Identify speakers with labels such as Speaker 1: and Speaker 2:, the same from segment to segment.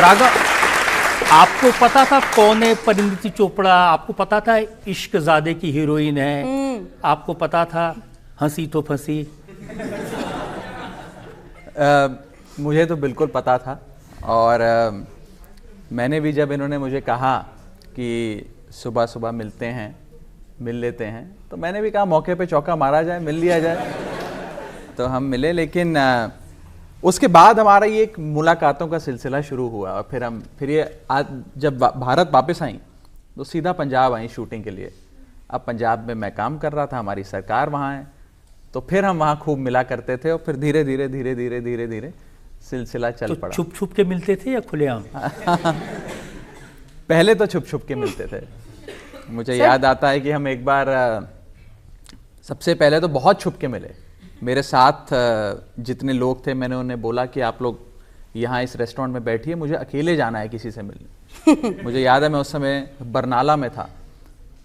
Speaker 1: राघव, आपको पता था कौन है परिणीति चोपड़ा? आपको पता था इश्कजादे की हीरोइन है? आपको पता था हंसी तो फंसी?
Speaker 2: मुझे तो बिल्कुल पता था, और मैंने भी जब इन्होंने मुझे कहा कि सुबह सुबह मिलते हैं, मिल लेते हैं, तो मैंने भी कहा मौके पे चौका मारा जाए, मिल लिया जाए। तो हम मिले, लेकिन उसके बाद हमारा ये एक मुलाकातों का सिलसिला शुरू हुआ, और फिर ये आज जब भारत वापस आई तो सीधा पंजाब आई शूटिंग के लिए। अब पंजाब में मैं काम कर रहा था, हमारी सरकार वहाँ है, तो फिर हम वहाँ खूब मिला करते थे, और फिर धीरे धीरे धीरे धीरे धीरे धीरे सिलसिला चल पड़ा।
Speaker 1: छुप छुप के मिलते थे या खुलेआम?
Speaker 2: पहले तो छुप छुप के मिलते थे। मुझे याद आता है कि हम एक बार सबसे पहले तो बहुत छुप के मिले। मेरे साथ जितने लोग थे, मैंने उन्हें बोला कि आप लोग यहाँ इस रेस्टोरेंट में बैठिए, मुझे अकेले जाना है किसी से मिलने। मुझे याद है मैं उस समय बरनाला में था,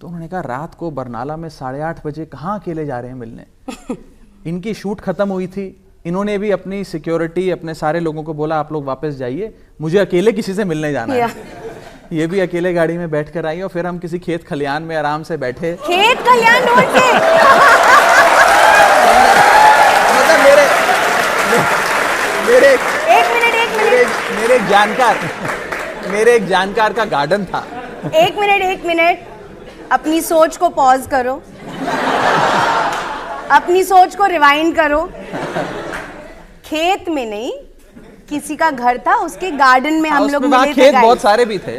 Speaker 2: तो उन्होंने कहा रात को बरनाला में 8:30 बजे कहाँ अकेले जा रहे हैं मिलने? इनकी शूट खत्म हुई थी, इन्होंने भी अपनी सिक्योरिटी, अपने सारे लोगों को बोला आप लोग वापस जाइए, मुझे अकेले किसी से मिलने जाना है। ये भी अकेले गाड़ी में बैठ कर आई, और फिर हम किसी खेत खलियान में आराम से बैठे।
Speaker 3: खेत खलियान ढूंढ के?
Speaker 2: मतलब मेरे एक जानकार का गार्डन था।
Speaker 3: एक मिनट, अपनी सोच को पॉज करो, अपनी सोच को रिवाइंड करो। खेत में नहीं, किसी का घर था, उसके गार्डन में हम लोग मिले थे।
Speaker 2: खेत बहुत सारे भी थे।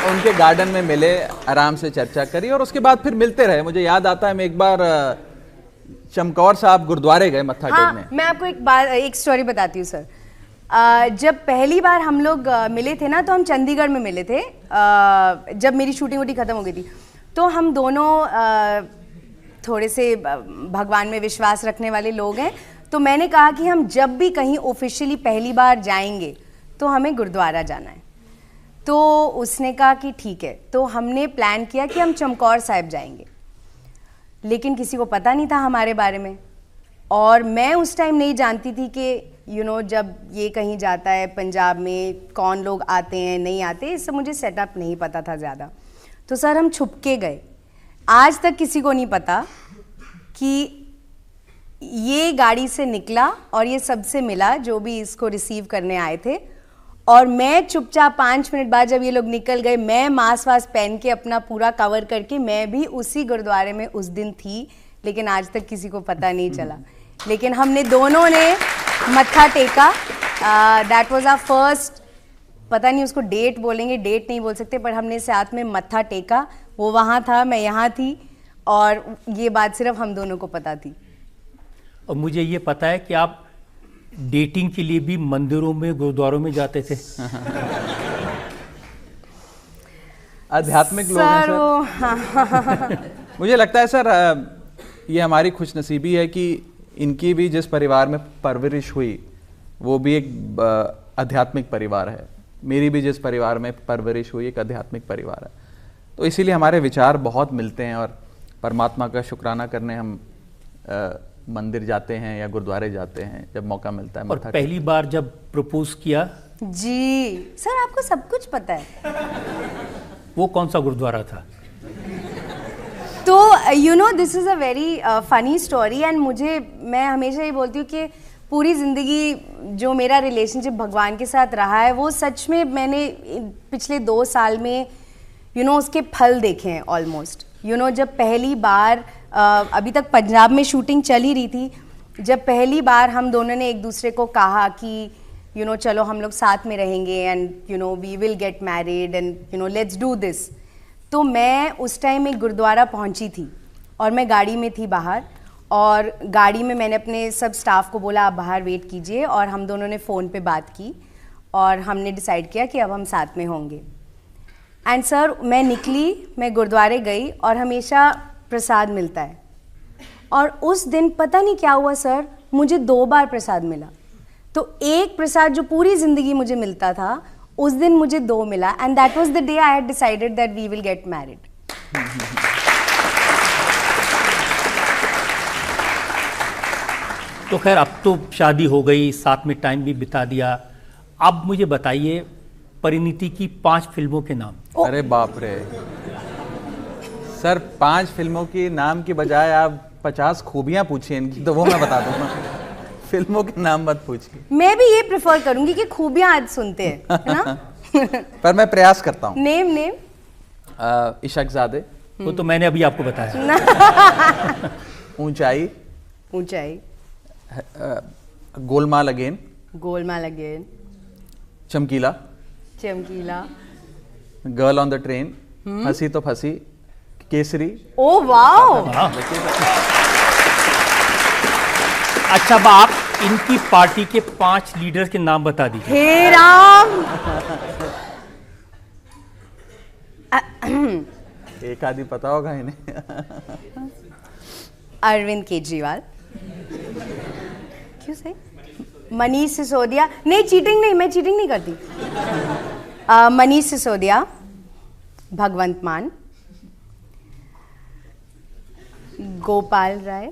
Speaker 2: उनके गार्डन में मिले, आराम से चर्चा करी, और उसके बाद फिर मिलते रहे। मुझे याद आता है मैं एक बार चमकौर साहब गुरुद्वारे गए मत्था टेकने।
Speaker 3: मैं आपको एक स्टोरी बताती हूँ सर। जब पहली बार हम लोग मिले थे ना, तो हम चंडीगढ़ में मिले थे। जब मेरी शूटिंग खत्म हो गई थी, तो हम दोनों थोड़े से भगवान में विश्वास रखने वाले लोग हैं। तो मैंने कहा कि हम जब भी कहीं ऑफिशियली पहली बार जाएंगे तो हमें गुरुद्वारा जाना है। तो उसने कहा कि ठीक है। तो हमने प्लान किया कि हम चमकौर साहिब जाएंगे, लेकिन किसी को पता नहीं था हमारे बारे में, और मैं उस टाइम नहीं जानती थी कि जब ये कहीं जाता है पंजाब में, कौन लोग आते हैं नहीं आते, इससे मुझे सेटअप नहीं पता था ज़्यादा। तो सर हम छुप के गए। आज तक किसी को नहीं पता कि ये गाड़ी से निकला और ये सबसे मिला जो भी इसको रिसीव करने आए थे, और मैं चुपचाप 5 मिनट बाद जब ये लोग निकल गए, मैं मास्क वास्क पहन के अपना पूरा कवर करके मैं भी उसी गुरुद्वारे में उस दिन थी, लेकिन आज तक किसी को पता नहीं चला। लेकिन हमने दोनों ने मत्था टेका। दैट वाज आवर फर्स्ट, पता नहीं उसको डेट बोलेंगे, डेट नहीं बोल सकते, पर हमने साथ में मत्था टेका। वो वहाँ था, मैं यहाँ थी, और ये बात सिर्फ हम दोनों को पता थी।
Speaker 1: और मुझे ये पता है कि आप डेटिंग के लिए भी मंदिरों में, गुरुद्वारों में जाते थे।
Speaker 2: आध्यात्मिक लोग हैं सर। मुझे लगता है सर, ये हमारी खुशनसीबी है कि इनकी भी जिस परिवार में परवरिश हुई वो भी एक आध्यात्मिक परिवार है। मेरी भी जिस परिवार में परवरिश हुई एक आध्यात्मिक परिवार है। तो इसीलिए हमारे विचार बहुत मिलते हैं, और परमात्मा का शुक्राना करने हम मंदिर जाते हैं या गुरुद्वारे जाते हैं जब मौका मिलता है।
Speaker 1: और पहली बार जब प्रपोज किया?
Speaker 3: जी सर, आपको सब कुछ पता है।
Speaker 1: वो कौन सा गुरुद्वारा था?
Speaker 3: तो this is a very funny story, and मैं हमेशा ये बोलती हूँ कि पूरी ज़िंदगी जो मेरा रिलेशनशिप भगवान के साथ रहा है, वो सच में मैंने पिछले 2 साल में उसके फल देखे हैं ऑलमोस्ट। जब पहली बार, अभी तक पंजाब में शूटिंग चल ही रही थी, जब पहली बार हम दोनों ने एक दूसरे को कहा कि चलो हम लोग साथ में रहेंगे, and we will get married, and let's do this. तो मैं उस टाइम एक गुरुद्वारा पहुंची थी, और मैं गाड़ी में थी बाहर, और गाड़ी में मैंने अपने सब स्टाफ को बोला आप बाहर वेट कीजिए, और हम दोनों ने फ़ोन पे बात की, और हमने डिसाइड किया कि अब हम साथ में होंगे। एंड सर, मैं निकली, मैं गुरुद्वारे गई, और हमेशा प्रसाद मिलता है, और उस दिन पता नहीं क्या हुआ सर, मुझे 2 बार प्रसाद मिला। तो एक प्रसाद जो पूरी ज़िंदगी मुझे मिलता था, उस दिन मुझे 2 मिला, and that was the day I had decided that we will get married.
Speaker 1: तो खैर अब तो शादी हो गई, साथ में टाइम भी बिता दिया। अब मुझे बताइए परिणीति की 5 फिल्मों के नाम।
Speaker 2: अरे बाप रे सर, 5 फिल्मों की नाम की बजाय आप 50 खूबियां पूछिए इनकी, तो वो मैं बता दूंगा। फिल्मों के नाम मत पूछिए।
Speaker 3: मैं भी ये प्रेफर करूंगी कि खूबियां आज सुनते हैं, है ना?
Speaker 2: पर मैं प्रयास करता हूँ।
Speaker 3: नेम
Speaker 2: इशकजादे,
Speaker 1: वो तो मैंने अभी आपको बताया।
Speaker 2: ऊंचाई,
Speaker 3: ऊंचाई,
Speaker 2: गोलमाल अगेन,
Speaker 3: गोलमाल अगेन,
Speaker 2: चमकीला,
Speaker 3: चमकीला,
Speaker 2: गर्ल ऑन द ट्रेन, हंसी तो फंसी, केसरी।
Speaker 3: Oh wow.
Speaker 1: अच्छा, अब आप इनकी पार्टी के 5 लीडर के नाम बता दीजिए।
Speaker 3: हे राम।
Speaker 2: एक आदि पता होगा इन्हें।
Speaker 3: अरविंद केजरीवाल, क्यों सही? मनीष सिसोदिया, नहीं चीटिंग नहीं, मैं चीटिंग नहीं करती। मनीष सिसोदिया, भगवंत मान, गोपाल राय,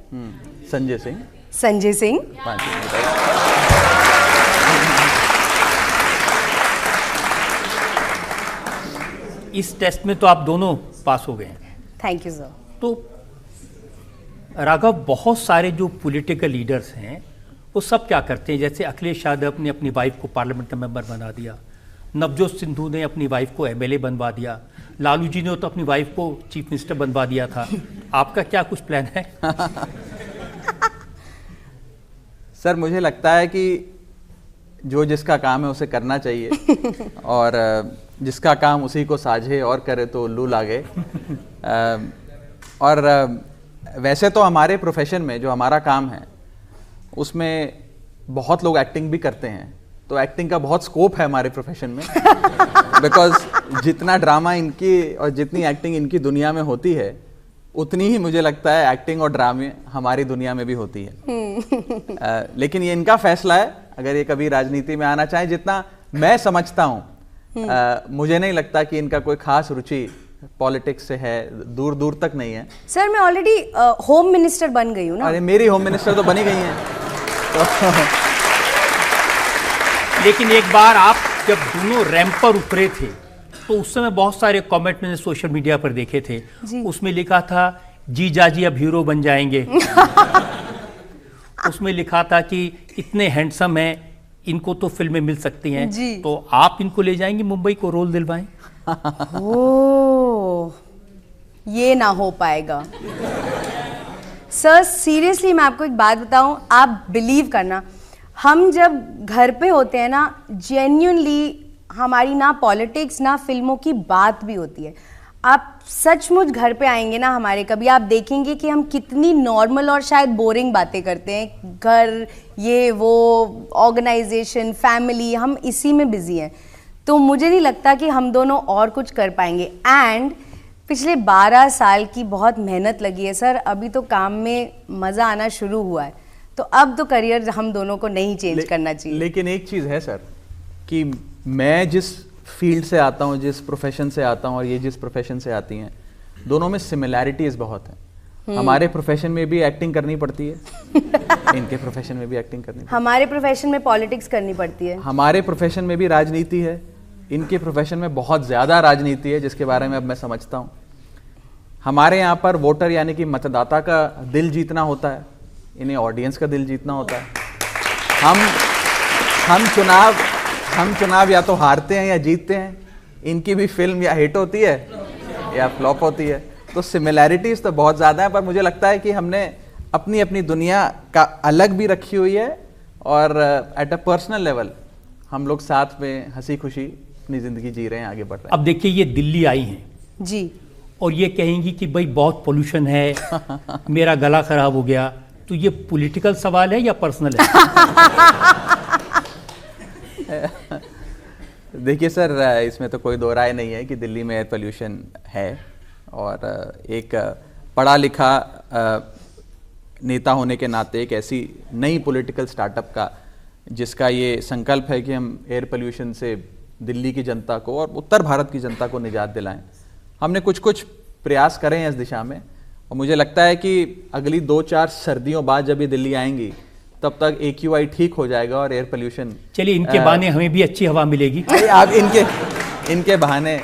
Speaker 2: संजय सिंह,
Speaker 3: संजय सिंह,
Speaker 2: 5
Speaker 1: इस टेस्ट में तो आप दोनों पास हो गए हैं।
Speaker 3: Thank you sir.
Speaker 1: तो राघव, बहुत सारे जो पॉलिटिकल लीडर्स हैं वो सब क्या करते हैं, जैसे अखिलेश यादव ने अपनी वाइफ को पार्लियामेंट का मेंबर बना दिया, नवजोत सिद्धू ने अपनी वाइफ को एमएलए बनवा दिया, लालू जी ने तो अपनी वाइफ को चीफ मिनिस्टर बनवा दिया था। आपका क्या कुछ प्लान है?
Speaker 2: सर, मुझे लगता है कि जो जिसका काम है उसे करना चाहिए और जिसका काम उसी को साझे और करे तो उल्लू लागे। और वैसे तो हमारे प्रोफेशन में जो हमारा काम है उसमें बहुत लोग एक्टिंग भी करते हैं, तो एक्टिंग का बहुत स्कोप है हमारे प्रोफेशन में। बिकॉज जितना ड्रामा इनकी और जितनी एक्टिंग इनकी दुनिया में होती है, उतनी ही मुझे लगता है एक्टिंग और ड्रामे हमारी दुनिया में भी होती है। लेकिन ये इनका फैसला है, अगर ये कभी राजनीति में आना चाहे। जितना मैं समझता हूँ, मुझे नहीं लगता कि इनका कोई खास रुचि पॉलिटिक्स से है, दूर दूर तक नहीं है।
Speaker 3: सर, मैं ऑलरेडी होम मिनिस्टर बन गई हूँ ना।
Speaker 2: अरे मेरी होम मिनिस्टर तो बनी गई हैं।
Speaker 1: लेकिन एक बार आप जब दोनों रैंप पर उतरे थे तो उस समय बहुत सारे कमेंट मैंने सोशल मीडिया पर देखे थे। उसमें लिखा था जीजा जी अब हीरो बन जाएंगे। उसमें लिखा था कि इतने हैंडसम हैं, इनको तो फिल्में मिल सकती हैं, तो आप इनको ले जाएंगे मुंबई को, रोल दिलवाएं।
Speaker 3: ओह, ये ना हो पाएगा सर। सीरियसली मैं आपको एक बात बताऊं, आप बिलीव करना, हम जब घर पे होते हैं ना, जेन्युइनली हमारी ना पॉलिटिक्स ना फिल्मों की बात भी होती है। आप सचमुच घर पे आएंगे ना हमारे कभी, आप देखेंगे कि हम कितनी नॉर्मल और शायद बोरिंग बातें करते हैं। घर, ये वो, ऑर्गेनाइजेशन, फैमिली, हम इसी में बिजी हैं। तो मुझे नहीं लगता कि हम दोनों और कुछ कर पाएंगे। एंड पिछले 12 साल की बहुत मेहनत लगी है सर, अभी तो काम में मज़ा आना शुरू हुआ है, तो अब तो करियर हम दोनों को नहीं चेंज करना चाहिए।
Speaker 2: लेकिन एक चीज़ है सर कि मैं जिस फील्ड से आता हूँ, जिस प्रोफेशन से आता हूँ और ये जिस प्रोफेशन से आती हैं, दोनों में सिमिलैरिटीज़ बहुत हैं। हमारे प्रोफेशन में भी एक्टिंग करनी पड़ती है, इनके प्रोफेशन में भी एक्टिंग करनी पड़ती है।
Speaker 3: हमारे प्रोफेशन में पॉलिटिक्स करनी पड़ती है,
Speaker 2: हमारे प्रोफेशन में भी राजनीति है, इनके प्रोफेशन में बहुत ज़्यादा राजनीति है, जिसके बारे में अब मैं समझता हूँ। हमारे यहाँ पर वोटर यानी कि मतदाता का दिल जीतना होता है, इन्हें ऑडियंस का दिल जीतना होता है। हम चुनाव या तो हारते हैं या जीतते हैं, इनकी भी फिल्म या हिट होती है या फ्लॉप होती है। तो सिमिलैरिटीज़ तो बहुत ज़्यादा है, पर मुझे लगता है कि हमने अपनी अपनी दुनिया का अलग भी रखी हुई है और एट अ पर्सनल लेवल हम लोग साथ में हंसी खुशी अपनी ज़िंदगी जी रहे हैं, आगे बढ़ रहे हैं।
Speaker 1: अब देखिए, ये दिल्ली आई हैं
Speaker 3: जी, और
Speaker 1: ये कहेंगी कि भाई बहुत पोल्यूशन है, मेरा गला खराब हो गया, तो ये पॉलिटिकल सवाल है या पर्सनल है?
Speaker 2: देखिए सर, इसमें तो कोई दो राय नहीं है कि दिल्ली में एयर पोल्यूशन है, और एक पढ़ा लिखा नेता होने के नाते एक ऐसी नई पॉलिटिकल स्टार्टअप का जिसका ये संकल्प है कि हम एयर पोल्यूशन से दिल्ली की जनता को और उत्तर भारत की जनता को निजात दिलाएं, हमने कुछ कुछ प्रयास करे हैं इस दिशा में। और मुझे लगता है कि अगली 2-4 सर्दियों बाद जब ये दिल्ली आएंगी तब तक AQI ठीक हो जाएगा और एयर पोल्यूशन।
Speaker 1: चलिए, इनके बहाने हमें भी अच्छी हवा मिलेगी।
Speaker 2: आप इनके बहाने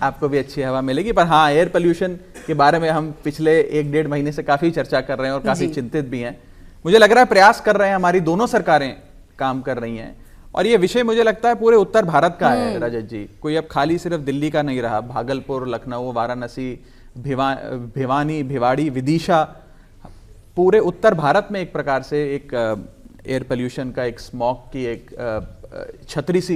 Speaker 2: आपको भी अच्छी हवा मिलेगी। पर हाँ, एयर पोल्यूशन के बारे में हम पिछले 1-1.5 महीने से काफ़ी चर्चा कर रहे हैं और काफ़ी चिंतित भी हैं। मुझे लग रहा है प्रयास कर रहे हैं, हमारी दोनों सरकारें काम कर रही हैं और ये विषय मुझे लगता है पूरे उत्तर भारत का है रजत जी। कोई अब खाली सिर्फ दिल्ली का नहीं रहा। भागलपुर, लखनऊ, वाराणसी, भिवानी, भिवाड़ी, विदिशा, पूरे उत्तर भारत में एक प्रकार से एक एयर पोल्यूशन का, एक स्मॉग की एक छतरी सी